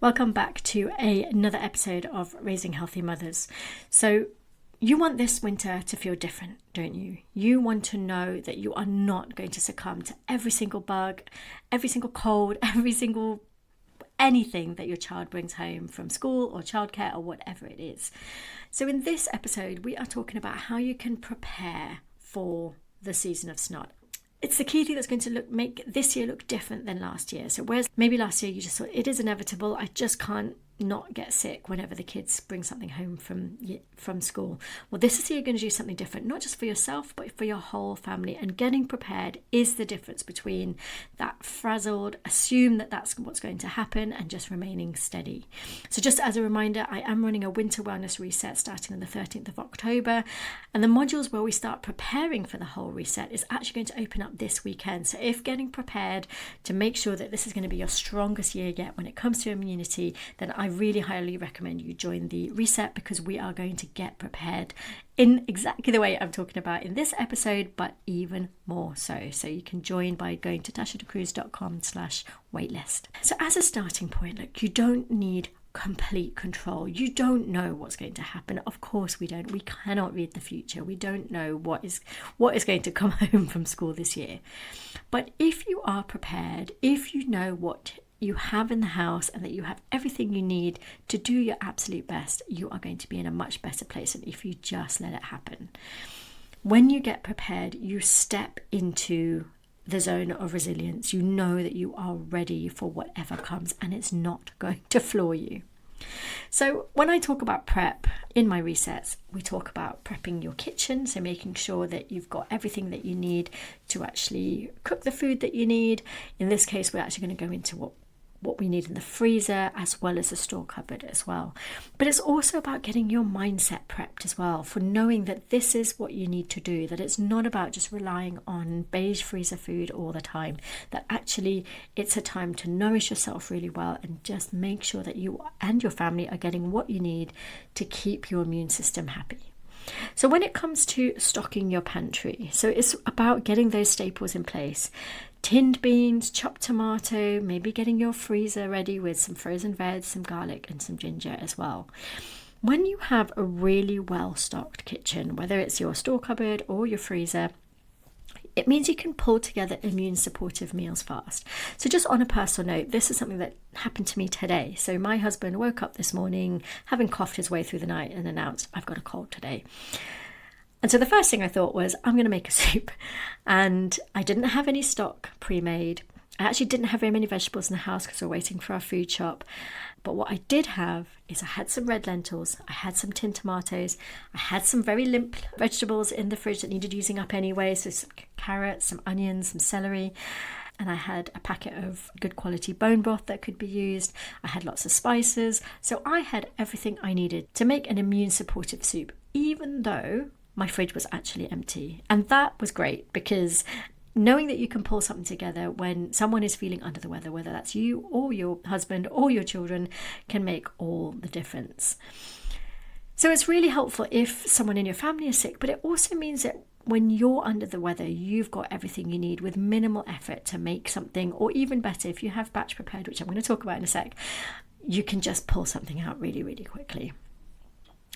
Welcome back to another episode of Raising Healthy Mothers. So you want this winter to feel different, don't you? You want to know that you are not going to succumb to every single bug, every single cold, every single anything that your child brings home from school or childcare or whatever it is. So in this episode, we are talking about how you can prepare for the season of snot. It's the key thing that's going to make this year look different than last year. So whereas maybe last year you just thought it is inevitable, I just can't not get sick whenever the kids bring something home from school. Well, this is you're going to do something different, not just for yourself, but for your whole family. And getting prepared is the difference between that frazzled, assume that that's what's going to happen, and just remaining steady. So just as a reminder, I am running a winter wellness reset starting on the 13th of October. And the modules where we start preparing for the whole reset is actually going to open up this weekend. So if getting prepared to make sure that this is going to be your strongest year yet when it comes to immunity, then I really highly recommend you join the reset, because we are going to get prepared in exactly the way I'm talking about in this episode, but even more so. So you can join by going to tashadecruz.com/waitlist. So as a starting point, look, you don't need complete control. You don't know what's going to happen. Of course we don't. We cannot read the future. We don't know what is going to come home from school this year. But if you are prepared, if you know what you have in the house and that you have everything you need to do your absolute best, you are going to be in a much better place than if you just let it happen. When you get prepared, you step into the zone of resilience. You know that you are ready for whatever comes, and it's not going to floor you. So when I talk about prep in my resets, we talk about prepping your kitchen, so making sure that you've got everything that you need to actually cook the food that you need. In this case, we're actually going to go into what we need in the freezer, as well as the store cupboard as well. But it's also about getting your mindset prepped as well, for knowing that this is what you need to do, that it's not about just relying on beige freezer food all the time, that actually it's a time to nourish yourself really well and just make sure that you and your family are getting what you need to keep your immune system happy. So when it comes to stocking your pantry, so it's about getting those staples in place. Tinned beans, chopped tomato, maybe getting your freezer ready with some frozen veg, some garlic and some ginger as well. When you have a really well-stocked kitchen, whether it's your store cupboard or your freezer, it means you can pull together immune supportive meals fast. So just on a personal note, this is something that happened to me today. So my husband woke up this morning having coughed his way through the night and announced, "I've got a cold today." And so the first thing I thought was, I'm going to make a soup. And I didn't have any stock pre-made. I actually didn't have very many vegetables in the house because we're waiting for our food shop. But what I did have is I had some red lentils, I had some tinned tomatoes, I had some very limp vegetables in the fridge that needed using up anyway, so some carrots, some onions, some celery. And I had a packet of good quality bone broth that could be used. I had lots of spices. So I had everything I needed to make an immune supportive soup, even though my fridge was actually empty. And that was great, because knowing that you can pull something together when someone is feeling under the weather, whether that's you or your husband or your children, can make all the difference. So it's really helpful if someone in your family is sick, but it also means that when you're under the weather, you've got everything you need with minimal effort to make something, or even better, if you have batch prepared, which I'm going to talk about in a sec, you can just pull something out really, really quickly.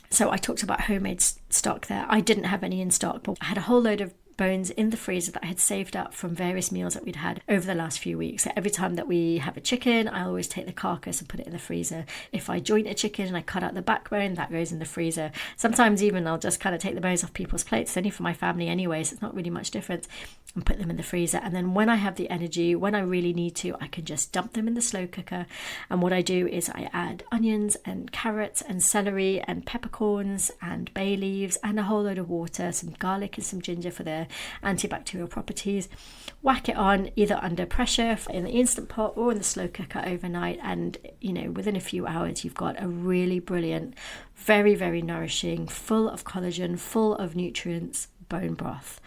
So I talked about homemade stock there. I didn't have any in stock, but I had a whole load of bones in the freezer that I had saved up from various meals that we'd had over the last few weeks. So every time that we have a chicken, I always take the carcass and put it in the freezer. If I joint a chicken and I cut out the backbone, that goes in the freezer. Sometimes even I'll just kind of take the bones off people's plates. It's only for my family anyway, so it's not really much difference, and put them in the freezer. And then when I have the energy, when I really need to, I can just dump them in the slow cooker. And what I do is I add onions and carrots and celery and peppercorns and bay leaves and a whole load of water, some garlic and some ginger for the antibacterial properties. Whack it on either under pressure in the Instant Pot or in the slow cooker overnight, and within a few hours you've got a really brilliant, very, very nourishing, full of collagen, full of nutrients bone broth.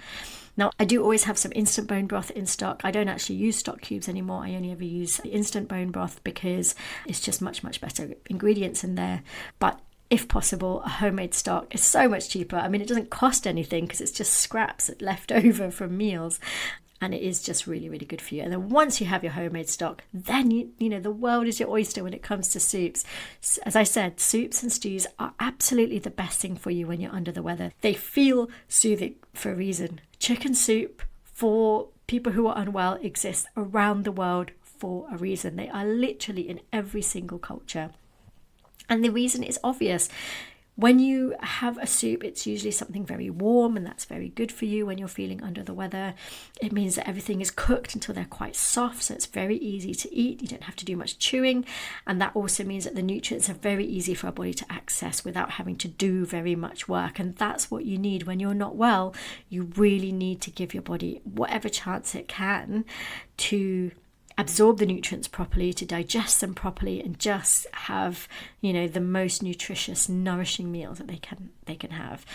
Now, I do always have some instant bone broth in stock. I don't actually use stock cubes anymore. I only ever use instant bone broth because it's just much, much better ingredients in there. But if possible, a homemade stock is so much cheaper. I mean, it doesn't cost anything because it's just scraps left over from meals. and it is just really, really good for you. And then once you have your homemade stock, then you know the world is your oyster when it comes to soups. As I said, soups and stews are absolutely the best thing for you when you're under the weather. They feel soothing for a reason. Chicken soup for people who are unwell exists around the world for a reason. They are literally in every single culture. And the reason is obvious. When you have a soup, it's usually something very warm, and that's very good for you when you're feeling under the weather. It means that everything is cooked until they're quite soft, so it's very easy to eat. You don't have to do much chewing, and that also means that the nutrients are very easy for our body to access without having to do very much work. And that's what you need when you're not well. You really need to give your body whatever chance it can to absorb the nutrients properly, to digest them properly, and just have, you know, the most nutritious, nourishing meals that they can have.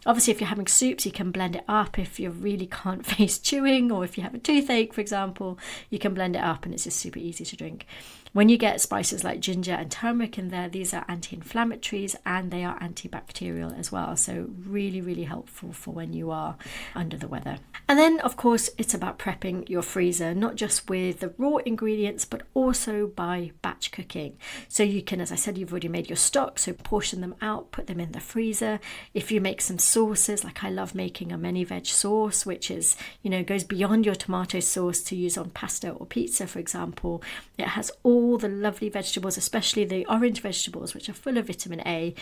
Obviously, if you're having soups, you can blend it up. If you really can't face chewing, or if you have a toothache, for example, you can blend it up and it's just super easy to drink. When you get spices like ginger and turmeric in there, these are anti-inflammatories and they are antibacterial as well. So really, really helpful for when you are under the weather. And then, of course, it's about prepping your freezer, not just with the raw ingredients, but also by batch cooking. So you can, as I said, you've already made your stock, so portion them out, put them in the freezer. If you make some sauces, like I love making a many veg sauce, which is, you know, goes beyond your tomato sauce to use on pasta or pizza, for example. It has all the lovely vegetables, especially the orange vegetables, which are full of vitamin A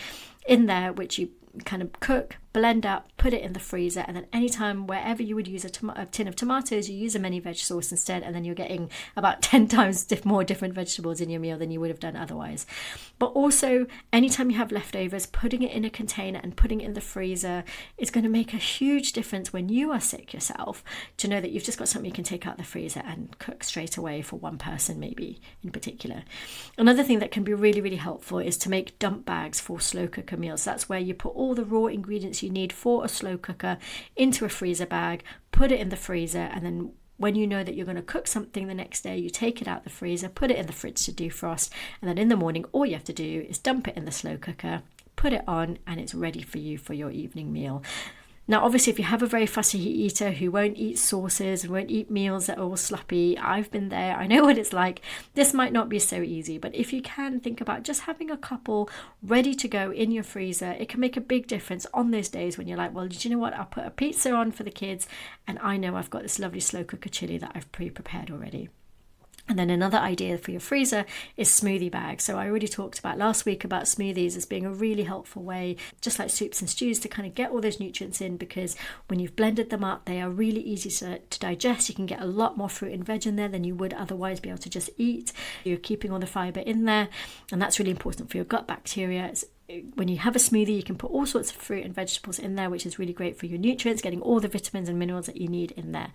in there, which you kind of cook, blend up, put it in the freezer, and then anytime wherever you would use a tin of tomatoes, you use a many veg sauce instead, and then you're getting about 10 times more different vegetables in your meal than you would have done otherwise. But also, anytime you have leftovers, putting it in a container and putting it in the freezer is going to make a huge difference when you are sick yourself, to know that you've just got something you can take out the freezer and cook straight away for one person, maybe in particular. Another thing that can be really, really helpful is to make dump bags for slow cooker meals. That's where you put all the raw ingredients you need for a slow cooker into a freezer bag, put it in the freezer, and then when you know that you're going to cook something the next day, you take it out the freezer, put it in the fridge to defrost, and then in the morning all you have to do is dump it in the slow cooker, put it on, and it's ready for you for your evening meal. Now, obviously, if you have a very fussy eater who won't eat sauces and won't eat meals that are all sloppy, I've been there, I know what it's like. This might not be so easy, but if you can think about just having a couple ready to go in your freezer, it can make a big difference on those days when you're like, well, do you know what? I'll put a pizza on for the kids, and I know I've got this lovely slow cooker chili that I've pre-prepared already. And then another idea for your freezer is smoothie bags. So I already talked about last week about smoothies as being a really helpful way, just like soups and stews, to kind of get all those nutrients in, because when you've blended them up, they are really easy to digest. You can get a lot more fruit and veg in there than you would otherwise be able to just eat. You're keeping all the fibre in there, and that's really important for your gut bacteria. When you have a smoothie, you can put all sorts of fruit and vegetables in there, which is really great for your nutrients, getting all the vitamins and minerals that you need in there.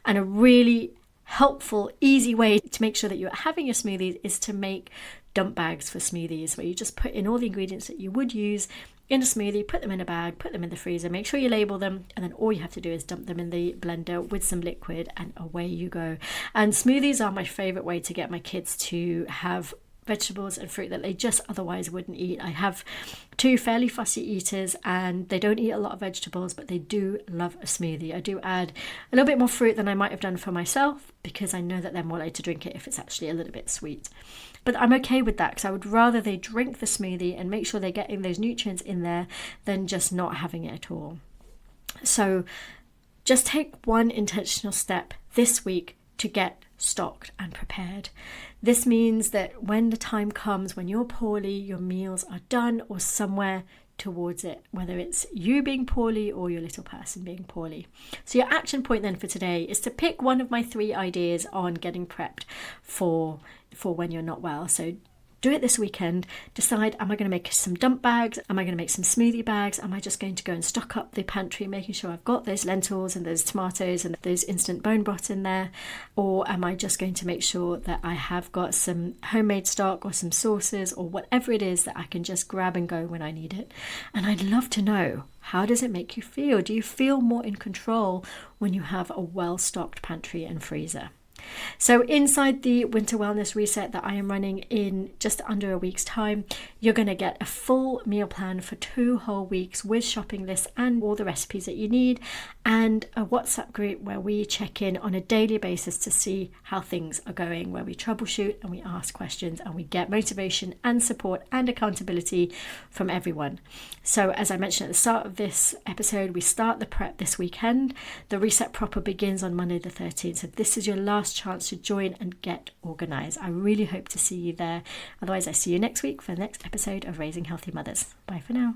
And a really helpful, easy way to make sure that you're having your smoothies is to make dump bags for smoothies, where you just put in all the ingredients that you would use in a smoothie, put them in a bag, put them in the freezer, make sure you label them, and then all you have to do is dump them in the blender with some liquid, and away you go. And smoothies are my favourite way to get my kids to have vegetables and fruit that they just otherwise wouldn't eat. I have two fairly fussy eaters and they don't eat a lot of vegetables, but they do love a smoothie. I do add a little bit more fruit than I might have done for myself, because I know that they're more likely to drink it if it's actually a little bit sweet. But I'm okay with that, because I would rather they drink the smoothie and make sure they're getting those nutrients in there than just not having it at all. So just take one intentional step this week to get stocked and prepared. This means that when the time comes when you're poorly, your meals are done or somewhere towards it, whether it's you being poorly or your little person being poorly. So your action point then for today is to pick one of my 3 ideas on getting prepped for when you're not well. So do it this weekend. Decide, am I going to make some dump bags? Am I going to make some smoothie bags? Am I just going to go and stock up the pantry, making sure I've got those lentils and those tomatoes and those instant bone broth in there? Or am I just going to make sure that I have got some homemade stock or some sauces or whatever it is that I can just grab and go when I need it? And I'd love to know, how does it make you feel? Do you feel more in control when you have a well-stocked pantry and freezer? So inside the winter wellness reset that I am running in just under a week's time, you're going to get a full meal plan for 2 whole weeks with shopping lists and all the recipes that you need, and a WhatsApp group where we check in on a daily basis to see how things are going, where we troubleshoot and we ask questions and we get motivation and support and accountability from everyone. So as I mentioned at the start of this episode, we start the prep this weekend. The reset proper begins on Monday the 13th. So this is your last chance to join and get organised. I really hope to see you there. Otherwise, I see you next week for the next episode of Raising Healthy Mothers. Bye for now.